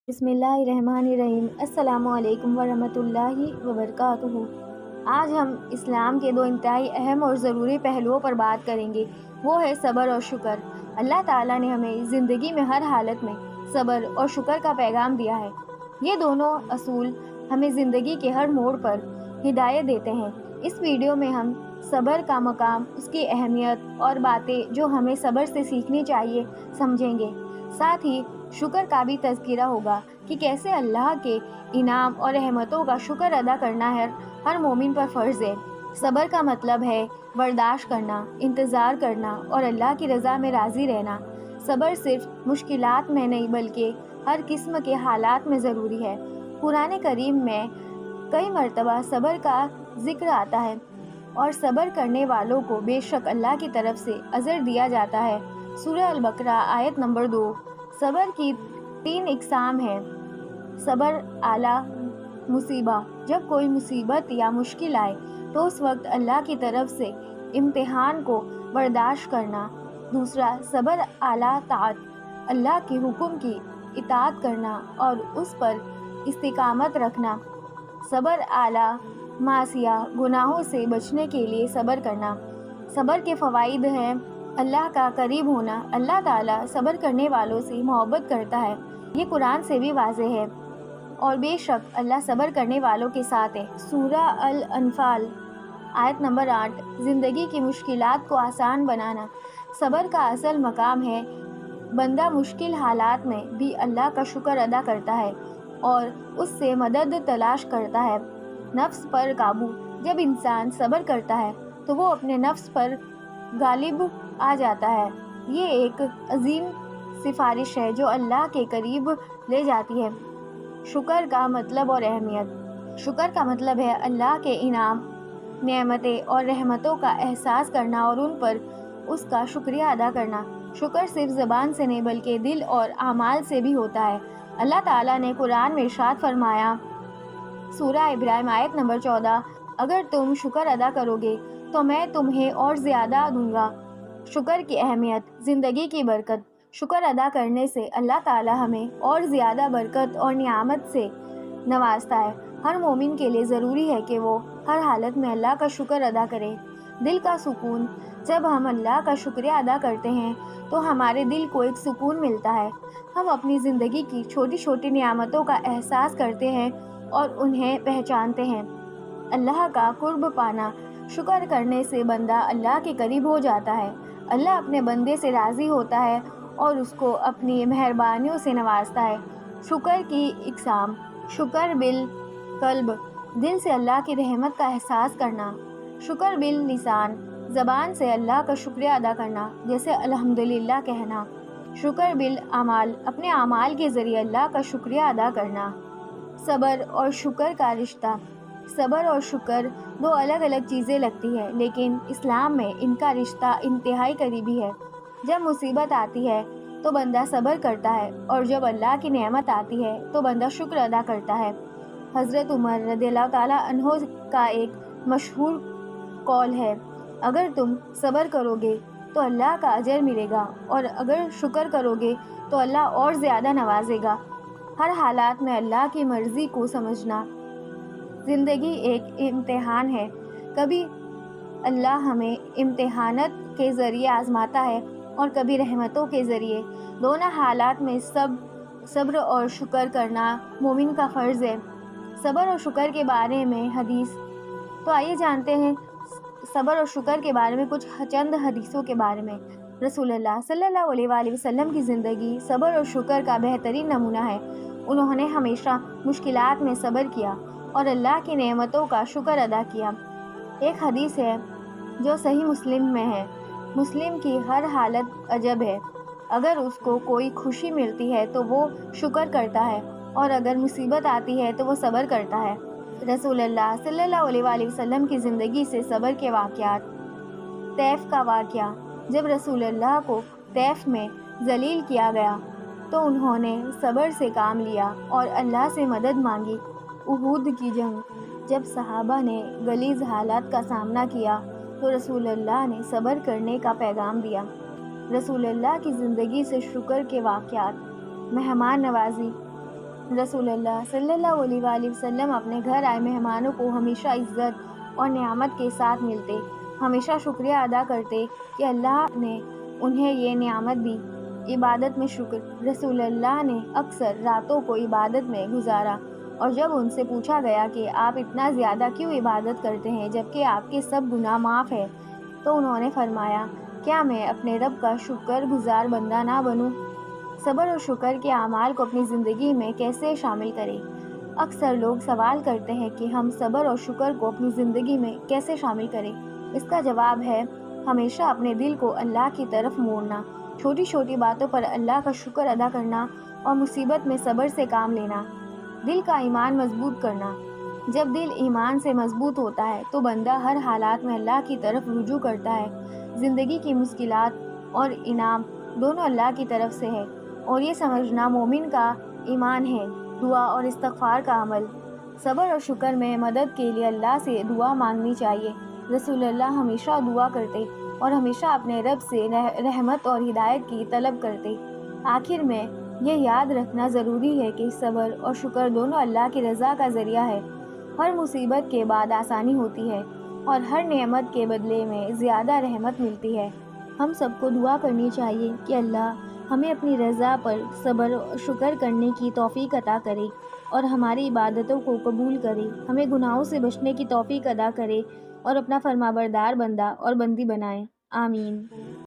بسم اللہ الرحمن الرحیم۔ السلام علیکم ورحمۃ اللہ وبرکاتہ۔ آج ہم اسلام کے دو انتہائی اہم اور ضروری پہلوؤں پر بات کریں گے، وہ ہے صبر اور شکر۔ اللہ تعالیٰ نے ہمیں زندگی میں ہر حالت میں صبر اور شکر کا پیغام دیا ہے۔ یہ دونوں اصول ہمیں زندگی کے ہر موڑ پر ہدایت دیتے ہیں۔ اس ویڈیو میں ہم صبر کا مقام، اس کی اہمیت اور باتیں جو ہمیں صبر سے سیکھنی چاہیے سمجھیں گے۔ ساتھ ہی شکر کا بھی تذکرہ ہوگا کہ کیسے اللہ کے انعام اور رحمتوں کا شکر ادا کرنا ہر مومن پر فرض ہے۔ صبر کا مطلب ہے برداشت کرنا، انتظار کرنا اور اللہ کی رضا میں راضی رہنا۔ صبر صرف مشکلات میں نہیں بلکہ ہر قسم کے حالات میں ضروری ہے۔ قرآن کریم میں کئی مرتبہ صبر کا ذکر آتا ہے اور صبر کرنے والوں کو بے شک اللہ کی طرف سے اجر دیا جاتا ہے۔ سورہ البقرہ آیت نمبر 2۔ صبر کی 3 اقسام ہیں۔ صبر اعلیٰ مصیبہ، جب کوئی مصیبت یا مشکل آئے تو اس وقت اللہ کی طرف سے امتحان کو برداشت کرنا۔ دوسرا صبر اعلیٰ طاعت، اللہ کے حکم کی اطاعت کرنا اور اس پر استقامت رکھنا۔ صبر اعلیٰ معصیہ، گناہوں سے بچنے کے لیے صبر کرنا۔ صبر کے فوائد ہیں اللہ کا قریب ہونا، اللہ تعالیٰ صبر کرنے والوں سے محبت کرتا ہے، یہ قرآن سے بھی واضح ہے، اور بے شک اللہ صبر کرنے والوں کے ساتھ ہے۔ سورہ الانفال آیت نمبر 8۔ زندگی کی مشکلات کو آسان بنانا، صبر کا اصل مقام ہے۔ بندہ مشکل حالات میں بھی اللہ کا شکر ادا کرتا ہے اور اس سے مدد تلاش کرتا ہے۔ نفس پر قابو، جب انسان صبر کرتا ہے تو وہ اپنے نفس پر غالب آ جاتا ہے۔ یہ ایک عظیم سفارش ہے جو اللہ کے قریب لے جاتی ہے۔ شکر کا مطلب اور اہمیت۔ شکر کا مطلب ہے اللہ کے انعام، نعمتیں اور رحمتوں کا احساس کرنا اور ان پر اس کا شکریہ ادا کرنا۔ شکر صرف زبان سے نہیں بلکہ دل اور اعمال سے بھی ہوتا ہے۔ اللہ تعالیٰ نے قرآن میں ارشاد فرمایا، سورہ ابراہیم آیت نمبر 14، اگر تم شکر ادا کرو گے تو میں تمہیں اور زیادہ دوں گا۔ شکر کی اہمیت، زندگی کی برکت۔ شکر ادا کرنے سے اللہ تعالیٰ ہمیں اور زیادہ برکت اور نعمت سے نوازتا ہے۔ ہر مومن کے لیے ضروری ہے کہ وہ ہر حالت میں اللہ کا شکر ادا کرے۔ دل کا سکون، جب ہم اللہ کا شکریہ ادا کرتے ہیں تو ہمارے دل کو ایک سکون ملتا ہے۔ ہم اپنی زندگی کی چھوٹی چھوٹی نعمتوں کا احساس کرتے ہیں اور انہیں پہچانتے ہیں۔ اللہ کا قرب پانا، شکر کرنے سے بندہ اللہ کے قریب ہو جاتا ہے۔ اللہ اپنے بندے سے راضی ہوتا ہے اور اس کو اپنی مہربانیوں سے نوازتا ہے۔ شکر کی اقسام۔ شکر بالقلب، دل سے اللہ کی رحمت کا احساس کرنا۔ شکر باللسان، زبان سے اللہ کا شکریہ ادا کرنا، جیسے الحمدللہ کہنا۔ شکر بالاعمال، اپنے اعمال کے ذریعے اللہ کا شکریہ ادا کرنا۔ صبر اور شکر کا رشتہ۔ صبر اور شکر دو الگ الگ چیزیں لگتی ہیں، لیکن اسلام میں ان کا رشتہ انتہائی قریبی ہے۔ جب مصیبت آتی ہے تو بندہ صبر کرتا ہے اور جب اللہ کی نعمت آتی ہے تو بندہ شکر ادا کرتا ہے۔ حضرت عمر رضی اللہ تعالیٰ عنہ کا ایک مشہور قول ہے، اگر تم صبر کرو گے تو اللہ کا اجر ملے گا اور اگر شکر کرو گے تو اللہ اور زیادہ نوازے گا۔ ہر حالات میں اللہ کی مرضی کو سمجھنا۔ زندگی ایک امتحان ہے، کبھی اللہ ہمیں امتحانات کے ذریعے آزماتا ہے اور کبھی رحمتوں کے ذریعے۔ دونوں حالات میں صبر اور شکر کرنا مومن کا فرض ہے۔ صبر اور شکر کے بارے میں حدیث۔ تو آئیے جانتے ہیں صبر اور شکر کے بارے میں کچھ چند حدیثوں کے بارے میں۔ رسول اللہ صلی اللہ علیہ وآلہ وسلم کی زندگی صبر اور شکر کا بہترین نمونہ ہے۔ انہوں نے ہمیشہ مشکلات میں صبر کیا اور اللہ کی نعمتوں کا شکر ادا کیا۔ ایک حدیث ہے جو صحیح مسلم میں ہے، مسلم کی ہر حالت عجب ہے، اگر اس کو کوئی خوشی ملتی ہے تو وہ شکر کرتا ہے اور اگر مصیبت آتی ہے تو وہ صبر کرتا ہے۔ رسول اللہ صلی اللہ علیہ وآلہ وسلم کی زندگی سے صبر کے واقعات۔ طیف کا واقعہ، جب رسول اللہ کو طیف میں ذلیل کیا گیا تو انہوں نے صبر سے کام لیا اور اللہ سے مدد مانگی۔ احد کی جنگ، جب صحابہ نے غلیظ حالات کا سامنا کیا تو رسول اللہ نے صبر کرنے کا پیغام دیا۔ رسول اللہ کی زندگی سے شکر کے واقعات۔ مہمان نوازی، رسول اللہ صلی اللہ علیہ وآلہ وسلم اپنے گھر آئے مہمانوں کو ہمیشہ عزت اور نعمت کے ساتھ ملتے، ہمیشہ شکریہ ادا کرتے کہ اللہ نے انہیں یہ نعمت دی۔ عبادت میں شکر: رسول اللہ نے اکثر راتوں کو عبادت میں گزارا، اور جب ان سے پوچھا گیا کہ آپ اتنا زیادہ کیوں عبادت کرتے ہیں جبکہ آپ کے سب گناہ معاف ہیں، تو انہوں نے فرمایا، کیا میں اپنے رب کا شکر گزار بندہ نہ بنوں؟ صبر اور شکر کے اعمال کو اپنی زندگی میں کیسے شامل کریں؟ اکثر لوگ سوال کرتے ہیں کہ ہم صبر اور شکر کو اپنی زندگی میں کیسے شامل کریں؟ اس کا جواب ہے ہمیشہ اپنے دل کو اللہ کی طرف موڑنا، چھوٹی چھوٹی باتوں پر اللہ کا شکر ادا کرنا اور مصیبت میں صبر سے کام لینا۔ دل کا ایمان مضبوط کرنا: جب دل ایمان سے مضبوط ہوتا ہے تو بندہ ہر حالات میں اللہ کی طرف رجوع کرتا ہے۔ زندگی کی مشکلات اور انعام دونوں اللہ کی طرف سے ہے، اور یہ سمجھنا مومن کا ایمان ہے۔ دعا اور استغفار کا عمل: صبر اور شکر میں مدد کے لیے اللہ سے دعا مانگنی چاہیے۔ رسول اللہ ہمیشہ دعا کرتے اور ہمیشہ اپنے رب سے رحمت اور ہدایت کی طلب کرتے۔ آخر میں یہ یاد رکھنا ضروری ہے کہ صبر اور شکر دونوں اللہ کی رضا کا ذریعہ ہے۔ ہر مصیبت کے بعد آسانی ہوتی ہے، اور ہر نعمت کے بدلے میں زیادہ رحمت ملتی ہے۔ ہم سب کو دعا کرنی چاہیے کہ اللہ ہمیں اپنی رضا پر صبر اور شکر کرنے کی توفیق عطا کرے اور ہماری عبادتوں کو قبول کرے، ہمیں گناہوں سے بچنے کی توفیق عطا کرے اور اپنا فرمانبردار بندہ اور بندی بنائے۔ آمین۔